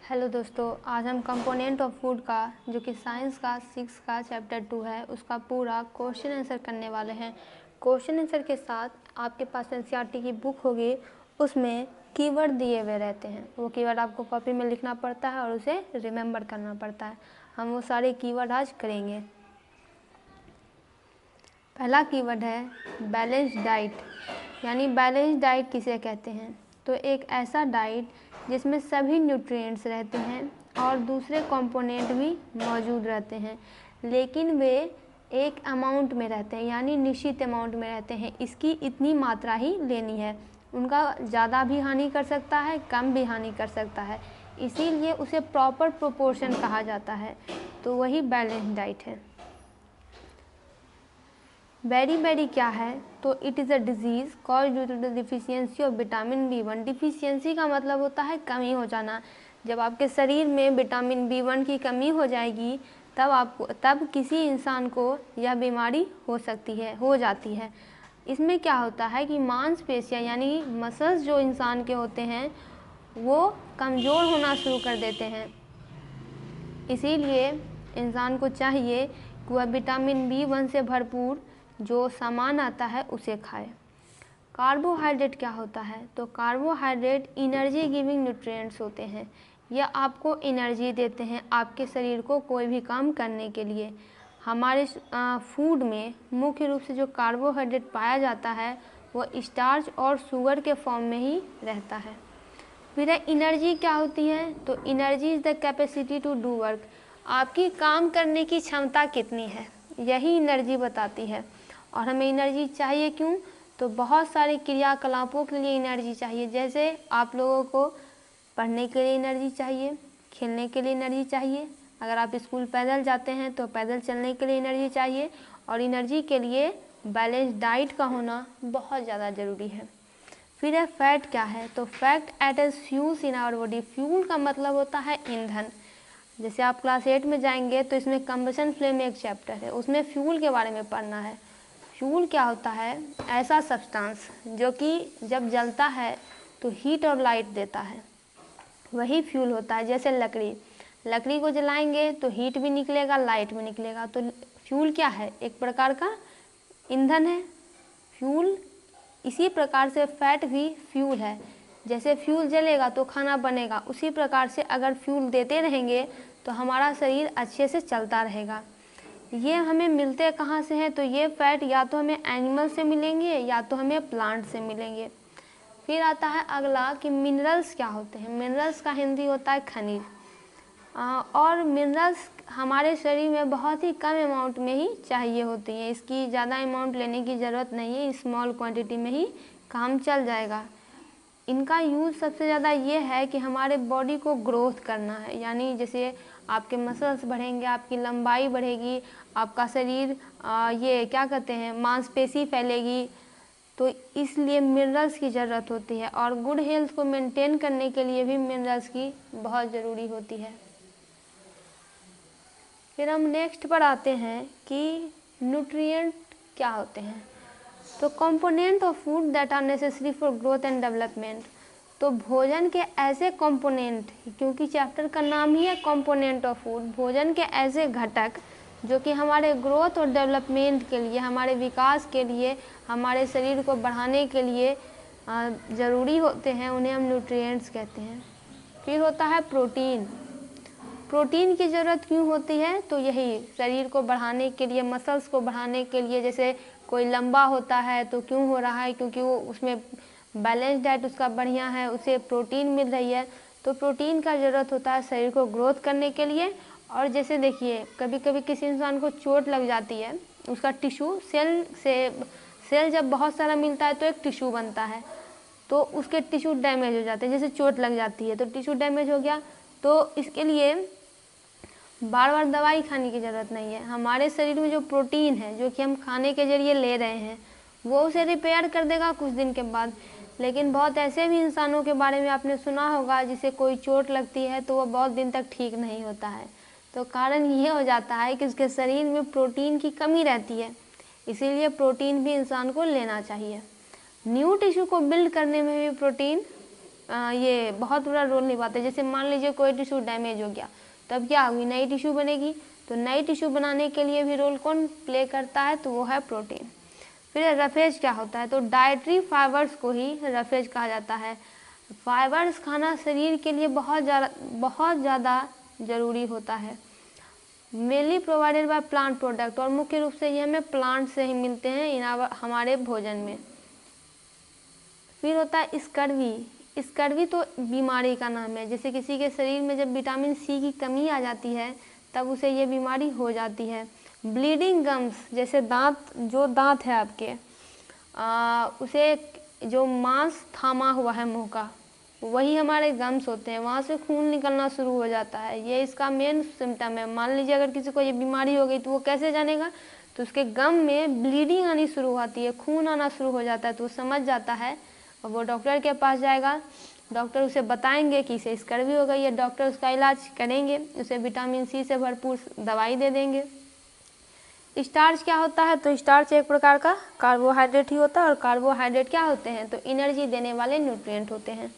Hello दोस्तों, आज हम कंपोनेंट ऑफ फूड का जो कि साइंस का 6 का चैप्टर 2 है उसका पूरा क्वेश्चन आंसर करने वाले हैं। क्वेश्चन आंसर के साथ आपके पास एनसीईआरटी की बुक होगी, उसमें कीवर्ड दिए हुए रहते हैं। वो कीवर्ड आपको कॉपी में लिखना पड़ता है और उसे रिमेंबर करना पड़ता है। हम वो सारे कीवर्ड आज करेंगे। पहला कीवर्ड है बैलेंस्ड डाइट, यानी बैलेंस्ड डाइट किसे कहते हैं? तो एक ऐसा डाइट जिसमें सभी न्यूट्रिएंट्स रहते हैं और दूसरे कंपोनेंट भी मौजूद रहते हैं, लेकिन वे एक अमाउंट में रहते हैं, यानी निश्चित अमाउंट में रहते हैं। इसकी इतनी मात्रा ही लेनी है। उनका ज़्यादा भी हानि कर सकता है, कम भी हानि कर सकता है, इसीलिए उसे प्रॉपर प्रोपोर्शन कहा जाता है। तो वही बैलेंस्ड डाइट है। बेरी क्या है? तो it is a disease caused due to the deficiency of vitamin B1। Deficiency का मतलब होता है कमी हो जाना। जब आपके शरीर में विटामिन B1 की कमी हो जाएगी तब किसी इंसान को यह बीमारी हो जाती है। इसमें क्या होता है कि मांसपेशियाँ यानी मसल्स जो इंसान के होते हैं वो कमज़ोर होना शुरू कर देते हैं। इसीलिए इंसान को चाहिए कि वह विटामिन B1 से भरपूर जो सामान आता है उसे खाए। कार्बोहाइड्रेट क्या होता है? तो कार्बोहाइड्रेट एनर्जी गिविंग न्यूट्रिएंट्स होते हैं। यह आपको एनर्जी देते हैं आपके शरीर को कोई भी काम करने के लिए। हमारे फूड में मुख्य रूप से जो कार्बोहाइड्रेट पाया जाता है वो स्टार्च और शुगर के फॉर्म में ही रहता है। फिर एनर्जी क्या होती है? तो energy is the capacity to do work. आपकी काम करने की क्षमता कितनी है, यही एनर्जी बताती है। और हमें एनर्जी चाहिए क्यों? तो बहुत सारे क्रियाकलापों के लिए एनर्जी चाहिए। जैसे आप लोगों को पढ़ने के लिए एनर्जी चाहिए, खेलने के लिए एनर्जी चाहिए, अगर आप स्कूल पैदल जाते हैं तो पैदल चलने के लिए एनर्जी चाहिए। और एनर्जी के लिए बैलेंस डाइट का होना बहुत ज़्यादा ज़रूरी है। फिर है फैट क्या है? तो फैट एट as fuels in our body. Fuel का मतलब होता है ईंधन। जैसे आप क्लास 8 में जाएंगे तो इसमें कंबशन फ्लेम एक चैप्टर है, उसमें फ्यूल के बारे में पढ़ना है। फ्यूल क्या होता है? ऐसा सब्सटेंस जो कि जब जलता है तो हीट और लाइट देता है, वही फ्यूल होता है। जैसे लकड़ी को जलाएंगे तो हीट भी निकलेगा, लाइट भी निकलेगा। तो फ्यूल क्या है? एक प्रकार का ईंधन है, फ्यूल। इसी प्रकार से फैट भी फ्यूल है। जैसे फ्यूल जलेगा तो खाना बनेगा, उसी प्रकार से अगर फ्यूल देते रहेंगे तो हमारा शरीर अच्छे से चलता रहेगा। ये हमें मिलते कहाँ से हैं? तो ये फैट या तो हमें एनिमल से मिलेंगे या तो हमें प्लांट से मिलेंगे। फिर आता है अगला कि मिनरल्स क्या होते हैं। मिनरल्स का हिंदी होता है खनिज। और मिनरल्स हमारे शरीर में बहुत ही कम अमाउंट में ही चाहिए होती हैं। इसकी ज़्यादा अमाउंट लेने की ज़रूरत नहीं है, स्मॉल क्वांटिटी में ही काम चल जाएगा। इनका यूज़ सबसे ज़्यादा ये है कि हमारे बॉडी को ग्रोथ करना है, यानी जैसे आपके मसल्स बढ़ेंगे, आपकी लंबाई बढ़ेगी, आपका शरीर ये क्या कहते हैं मांसपेशी फैलेगी। तो इसलिए मिनरल्स की ज़रूरत होती है और गुड हेल्थ को मेंटेन करने के लिए भी मिनरल्स की बहुत ज़रूरी होती है। फिर हम नेक्स्ट पर आते हैं कि न्यूट्रिएंट क्या होते हैं। तो component of food that are necessary for growth and development. तो भोजन के ऐसे कंपोनेंट, क्योंकि चैप्टर का नाम ही है कंपोनेंट ऑफ फूड, भोजन के ऐसे घटक जो कि हमारे ग्रोथ और डेवलपमेंट के लिए, हमारे विकास के लिए, हमारे शरीर को बढ़ाने के लिए ज़रूरी होते हैं, उन्हें हम न्यूट्रिएंट्स कहते हैं। फिर होता है प्रोटीन। प्रोटीन की ज़रूरत क्यों होती है? तो यही शरीर को बढ़ाने के लिए, मसल्स को बढ़ाने के लिए। जैसे कोई लंबा होता है तो क्यों हो रहा है? क्योंकि वो उसमें बैलेंस डाइट उसका बढ़िया है, उसे प्रोटीन मिल रही है। तो प्रोटीन का ज़रूरत होता है शरीर को ग्रोथ करने के लिए। और जैसे देखिए कभी कभी किसी इंसान को चोट लग जाती है, उसका टिश्यू सेल जब बहुत सारा मिलता है तो एक टिश्यू बनता है, तो उसके टिश्यू डैमेज हो जाते हैं। जैसे चोट लग जाती है तो टिश्यू डैमेज हो गया, तो इसके लिए बार बार दवाई खाने की ज़रूरत नहीं है। हमारे शरीर में जो प्रोटीन है जो कि हम खाने के ज़रिए ले रहे हैं वो उसे रिपेयर कर देगा कुछ दिन के बाद। लेकिन बहुत ऐसे भी इंसानों के बारे में आपने सुना होगा जिसे कोई चोट लगती है तो वह बहुत दिन तक ठीक नहीं होता है। तो कारण ये हो जाता है कि उसके शरीर में प्रोटीन की कमी रहती है, इसीलिए प्रोटीन भी इंसान को लेना चाहिए। न्यू टिश्यू को बिल्ड करने में भी प्रोटीन ये बहुत बड़ा रोल निभाते हैं। जैसे मान लीजिए कोई टिश्यू डैमेज हो गया, तब क्या होगी, नई टिश्यू बनेगी। तो नई टिश्यू बनाने के लिए भी रोल कौन प्ले करता है, तो वो है प्रोटीन। फिर रफेज क्या होता है, तो डाइटरी फाइबर्स को ही रफेज कहा जाता है। फाइबर्स खाना शरीर के लिए बहुत ज़्यादा ज़रूरी होता है। Mainly provided by plant product, और मुख्य रूप से ये हमें प्लांट से ही मिलते हैं हमारे भोजन में। फिर होता है स्कर्वी। स्कर्वी तो बीमारी का नाम है। जैसे किसी के शरीर में जब विटामिन सी की कमी आ जाती है तब उसे ये बीमारी हो जाती है। ब्लीडिंग गम्स, जैसे दांत है आपके, उसे जो मांस थामा हुआ है मुंह का, वही हमारे गम्स होते हैं, वहाँ से खून निकलना शुरू हो जाता है। ये इसका मेन सिम्टम है। मान लीजिए अगर किसी को ये बीमारी हो गई तो वो कैसे जानेगा, तो उसके गम में ब्लीडिंग आनी शुरू होती है, खून आना शुरू हो जाता है, तो वो समझ जाता है और वो डॉक्टर के पास जाएगा। डॉक्टर उसे बताएंगे कि इसे स्कर्वी हो गई है, डॉक्टर उसका इलाज करेंगे, उसे विटामिन सी से भरपूर दवाई दे देंगे। स्टार्च क्या होता है, तो स्टार्च एक प्रकार का कार्बोहाइड्रेट ही होता है, और कार्बोहाइड्रेट क्या होते हैं, तो एनर्जी देने वाले न्यूट्रिएंट होते हैं।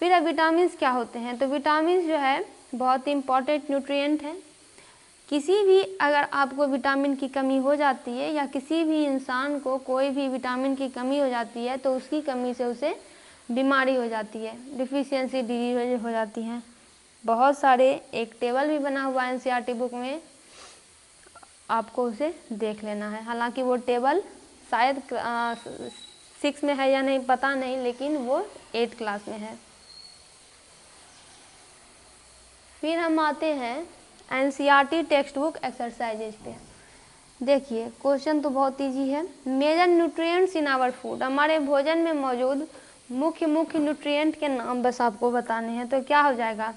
फिर अब विटामिन क्या होते हैं, तो विटामिन जो है बहुत ही इम्पॉर्टेंट न्यूट्रिएंट है। किसी भी अगर आपको विटामिन की कमी हो जाती है, या किसी भी इंसान को कोई भी विटामिन की कमी हो जाती है, तो उसकी कमी से उसे बीमारी हो जाती है, डिफिशियंसी डिजीज हो जाती है। बहुत सारे, एक टेबल भी बना हुआ है एनसीईआरटी बुक में, आपको उसे देख लेना है। हालांकि वो टेबल शायद 6 में है या नहीं पता नहीं, लेकिन वो 8 क्लास में है। फिर हम आते हैं एनसीईआरटी टेक्स्ट बुक एक्सरसाइजेज पे। देखिए क्वेश्चन तो बहुत ईजी है। Major nutrients in our food, हमारे भोजन में मौजूद मुख्य न्यूट्रिएंट के नाम बस आपको बताने हैं। तो क्या हो जाएगा,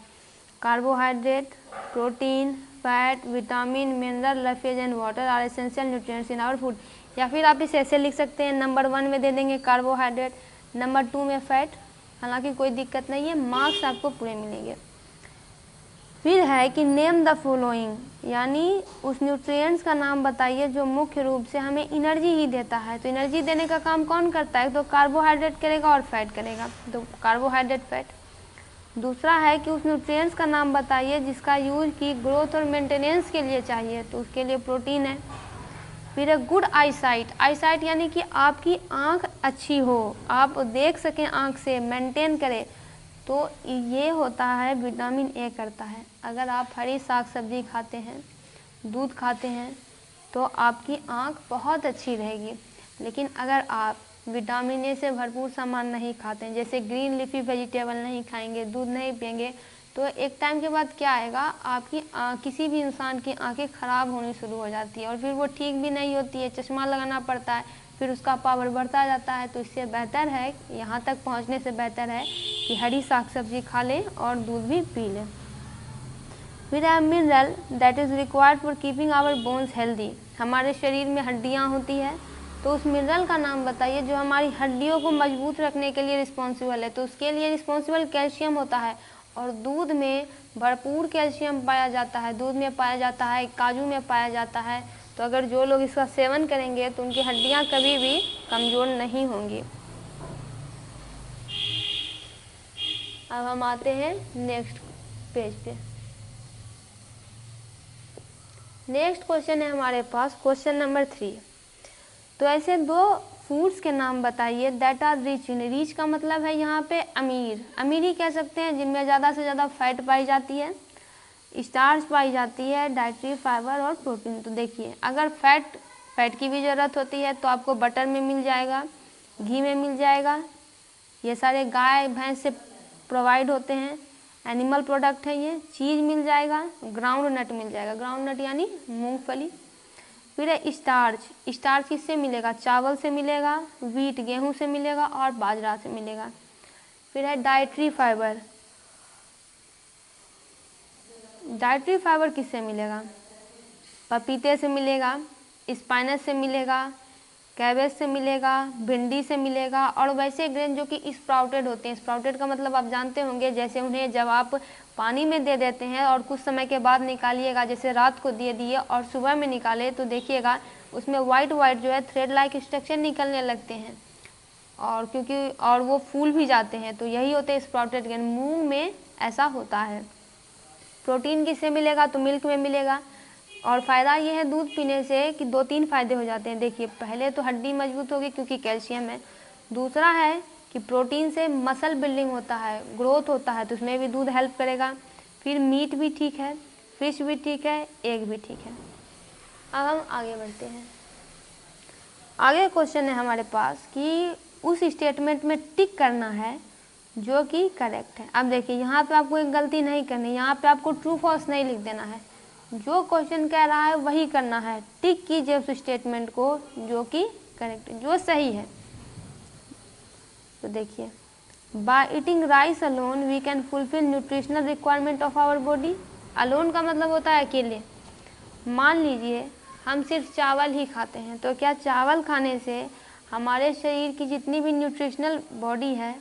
carbohydrate, protein, fat, vitamin, mineral, roughage and water are essential nutrients in our food. या फिर आप इसे ऐसे लिख सकते हैं, नंबर 1 में दे देंगे कार्बोहाइड्रेट, नंबर 2 में फैट। हालांकि कोई दिक्कत नहीं है, मार्क्स आपको पूरे मिलेंगे। फिर है कि नेम द फॉलोइंग, यानी उस न्यूट्रिएंट्स का नाम बताइए जो मुख्य रूप से हमें एनर्जी ही देता है। तो एनर्जी देने का काम कौन करता है, तो कार्बोहाइड्रेट करेगा और फैट करेगा, तो कार्बोहाइड्रेट, फैट। दूसरा है कि उस न्यूट्रिएंट्स का नाम बताइए जिसका यूज की ग्रोथ और मेंटेनेंस के लिए चाहिए, तो उसके लिए प्रोटीन है। फिर है गुड आईसाइट, आईसाइट यानी कि आपकी आँख अच्छी हो, आप देख सकें आँख से, मेंटेन करें, तो ये होता है विटामिन ए करता है। अगर आप हरी साग सब्जी खाते हैं, दूध खाते हैं, तो आपकी आँख बहुत अच्छी रहेगी। लेकिन अगर आप विटामिन ए से भरपूर सामान नहीं खाते हैं, जैसे ग्रीन लीफी वेजिटेबल नहीं खाएंगे, दूध नहीं पिएंगे, तो एक टाइम के बाद क्या आएगा, आपकी किसी भी इंसान की आंखें ख़राब होनी शुरू हो जाती है, और फिर वो ठीक भी नहीं होती है, चश्मा लगाना पड़ता है, फिर उसका पावर बढ़ता जाता है। तो इससे बेहतर है, यहाँ तक पहुँचने से बेहतर है कि हरी साग सब्जी खा लें और दूध भी पी लें। फिर है mineral that is required for keeping our bones healthy, हमारे शरीर में हड्डियाँ होती है, तो उस मिनरल का नाम बताइए जो हमारी हड्डियों को मजबूत रखने के लिए रिस्पॉन्सिबल है। तो उसके लिए रिस्पॉन्सिबल कैल्शियम होता है, और दूध में भरपूर कैल्शियम पाया जाता है, दूध में पाया जाता है, काजू में पाया जाता है। तो अगर जो लोग इसका सेवन करेंगे तो उनकी हड्डियां कभी भी कमज़ोर नहीं होंगी। अब हम आते हैं नेक्स्ट पेज पे। नेक्स्ट क्वेश्चन है हमारे पास, क्वेश्चन नंबर 3। तो ऐसे 2 फूड्स के नाम बताइए that are rich in, rich का मतलब है यहाँ पे अमीर, अमीर ही कह सकते हैं, जिनमें ज़्यादा से ज़्यादा फैट पाई जाती है, स्टार्च पाई जाती है, डाइटरी फाइबर और प्रोटीन। तो देखिए अगर फैट की भी ज़रूरत होती है तो आपको बटर में मिल जाएगा, घी में मिल जाएगा, ये सारे गाय भैंस से प्रोवाइड होते हैं, एनिमल प्रोडक्ट है ये। चीज़ मिल जाएगा, ग्राउंड नट मिल जाएगा, ग्राउंड नट यानी मूंगफली। फिर है स्टार्च, स्टार्च किससे मिलेगा, चावल से मिलेगा, वीट गेहूं से मिलेगा, और बाजरा से मिलेगा। फिर है डाइटरी फाइबर, डाइटरी फाइबर किससे मिलेगा, पपीते से मिलेगा, स्पाइनस से मिलेगा, कैबेज से मिलेगा, भिंडी से मिलेगा, और वैसे ग्रेन जो कि स्प्राउटेड होते हैं। स्प्राउटेड का मतलब आप जानते होंगे, जैसे उन्हें जब आप पानी में दे देते हैं और कुछ समय के बाद निकालिएगा, जैसे रात को दे दिए और सुबह में निकाले, तो देखिएगा उसमें वाइट जो है थ्रेड लाइक स्ट्रक्चर निकलने लगते हैं, और क्योंकि और वो फूल भी जाते हैं, तो यही होते हैं स्प्राउटेड ग्रेन। मूंग में ऐसा होता है। प्रोटीन किससे मिलेगा, तो मिल्क में मिलेगा। और फ़ायदा ये है दूध पीने से कि 2-3 फ़ायदे हो जाते हैं। देखिए, पहले तो हड्डी मजबूत होगी क्योंकि कैल्शियम है। दूसरा है कि प्रोटीन से मसल बिल्डिंग होता है, ग्रोथ होता है, तो उसमें भी दूध हेल्प करेगा। फिर मीट भी ठीक है, फिश भी ठीक है, एग भी ठीक है। अब हम आगे बढ़ते हैं। आगे क्वेश्चन है हमारे पास कि उस स्टेटमेंट में टिक करना है जो कि करेक्ट है। अब देखिए, यहाँ पे आपको एक गलती नहीं करनी, यहाँ पे आपको ट्रू फॉल्स नहीं लिख देना है। जो क्वेश्चन कह रहा है वही करना है। टिक कीजिए उस स्टेटमेंट को जो कि करेक्ट है, जो सही है। तो देखिए, by eating rice alone we can fulfil nutritional requirement of our body. Alone का मतलब होता है अकेले। मान लीजिए हम सिर्फ चावल ही खाते हैं, तो क्या चावल खाने से हमारे शरीर की जितनी भी न्यूट्रिशनल बॉडी है,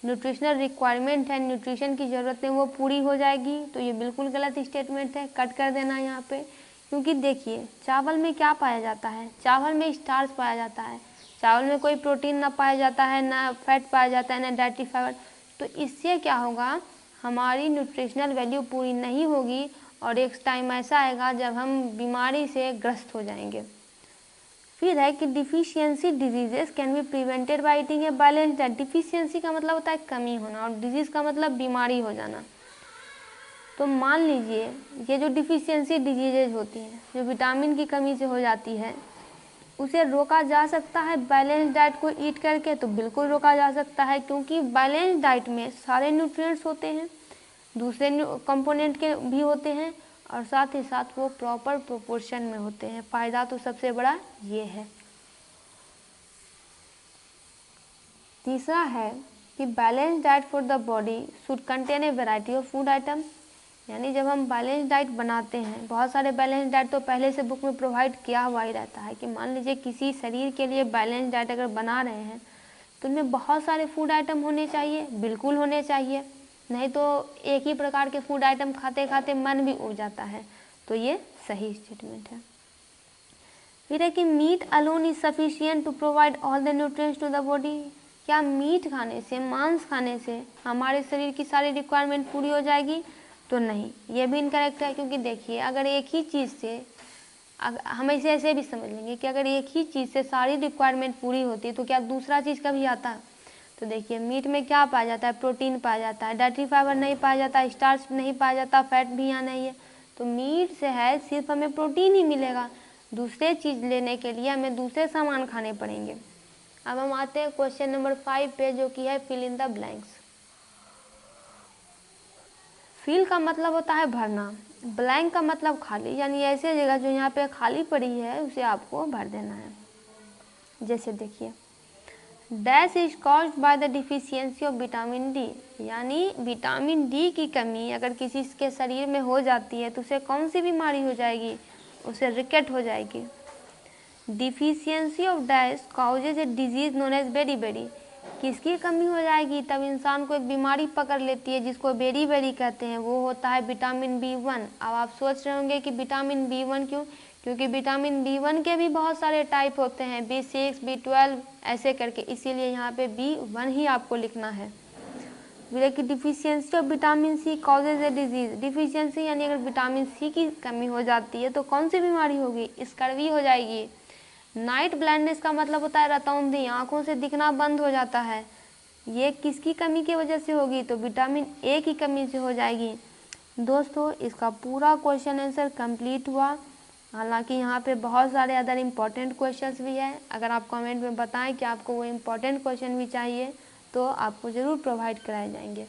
न्यूट्रिशनल रिक्वायरमेंट है, न्यूट्रिशन की ज़रूरतें वो पूरी हो जाएगी? तो ये बिल्कुल गलत स्टेटमेंट है, कट कर देना यहाँ पे। क्योंकि देखिए, चावल में क्या पाया जाता है, चावल में स्टार्च पाया जाता है, चावल में कोई प्रोटीन ना पाया जाता है, ना फैट पाया जाता है, ना डाइटरी फाइबर। तो इससे क्या होगा, हमारी न्यूट्रिशनल वैल्यू पूरी नहीं होगी और एक टाइम ऐसा आएगा जब हम बीमारी से ग्रस्त हो जाएंगे। फिर है कि deficiency diseases can be prevented by eating a balance diet. Deficiency का मतलब होता है कमी होना और डिजीज का मतलब बीमारी हो जाना। तो मान लीजिए ये जो डिफिशियंसी डिजीजेज होती हैं, जो विटामिन की कमी से हो जाती है, उसे रोका जा सकता है बैलेंस डाइट को ईट करके। तो बिल्कुल रोका जा सकता है, क्योंकि बैलेंस डाइट में सारे न्यूट्रिएंट्स होते हैं, दूसरे कंपोनेंट के भी होते हैं, और साथ ही साथ वो प्रॉपर प्रोपोर्शन में होते हैं। फ़ायदा तो सबसे बड़ा ये है। तीसरा है कि balance diet for the body should contain a variety of food item. यानी जब हम बैलेंस डाइट बनाते हैं, बहुत सारे बैलेंस डाइट तो पहले से बुक में प्रोवाइड किया हुआ ही रहता है कि मान लीजिए किसी शरीर के लिए बैलेंस डाइट अगर बना रहे हैं तो उनमें बहुत सारे फूड आइटम होने चाहिए, बिल्कुल होने चाहिए। नहीं तो एक ही प्रकार के फूड आइटम खाते खाते मन भी उब जाता है। तो ये सही स्टेटमेंट है। फिर है कि meat alone is sufficient to provide all the nutrients to the body. क्या मीट खाने से, मांस खाने से हमारे शरीर की सारी रिक्वायरमेंट पूरी हो जाएगी? तो नहीं, ये भी इनकरेक्ट है। क्योंकि देखिए, अगर एक ही चीज़ से, हम इसे ऐसे भी समझ लेंगे कि अगर एक ही चीज़ से सारी रिक्वायरमेंट पूरी होती तो क्या दूसरा चीज़ कभी आता? तो देखिए, मीट में क्या पाया जाता है, प्रोटीन पाया जाता है, डाइटरी फाइबर नहीं पाया जाता, स्टार्च नहीं पाया जाता, फैट भी यहाँ नहीं है। तो मीट से है सिर्फ हमें प्रोटीन ही मिलेगा, दूसरे चीज़ लेने के लिए हमें दूसरे सामान खाने पड़ेंगे। अब हम आते हैं क्वेश्चन नंबर 5 पे, जो कि है fill in the blanks. Fill का मतलब होता है भरना, ब्लैंक का मतलब खाली, यानी ऐसे जगह जो यहाँ पे खाली पड़ी है उसे आपको भर देना है। जैसे देखिए, dash is caused by the deficiency of vitamin D. यानी विटामिन डी की कमी अगर किसी के शरीर में हो जाती है तो उसे कौन सी बीमारी हो जाएगी? उसे रिकेट हो जाएगी। Deficiency of dash causes a disease known as बेरी। किसकी कमी हो जाएगी तब इंसान को एक बीमारी पकड़ लेती है जिसको बेरी कहते हैं, वो होता है विटामिन B1। अब आप सोच रहे होंगे कि विटामिन B1 क्यों? क्योंकि विटामिन B1 के भी बहुत सारे टाइप होते हैं, B6, B12 ऐसे करके, इसीलिए यहाँ पे B1 ही आपको लिखना है। कि deficiency of vitamin C causes a disease. Deficiency यानी अगर विटामिन सी की कमी हो जाती है तो कौन सी बीमारी होगी? स्कर्वी हो जाएगी। नाइट ब्लाइंडनेस का मतलब होता है रतौंधी, आंखों से दिखना बंद हो जाता है। ये किसकी कमी की वजह से होगी? तो विटामिन ए की कमी से हो जाएगी। दोस्तों, इसका पूरा क्वेश्चन आंसर कंप्लीट हुआ। हालांकि यहाँ पे बहुत सारे अदर इम्पॉर्टेंट क्वेश्चंस भी हैं। अगर आप कमेंट में बताएं कि आपको वो इम्पॉर्टेंट क्वेश्चन भी चाहिए तो आपको ज़रूर प्रोवाइड कराए जाएंगे।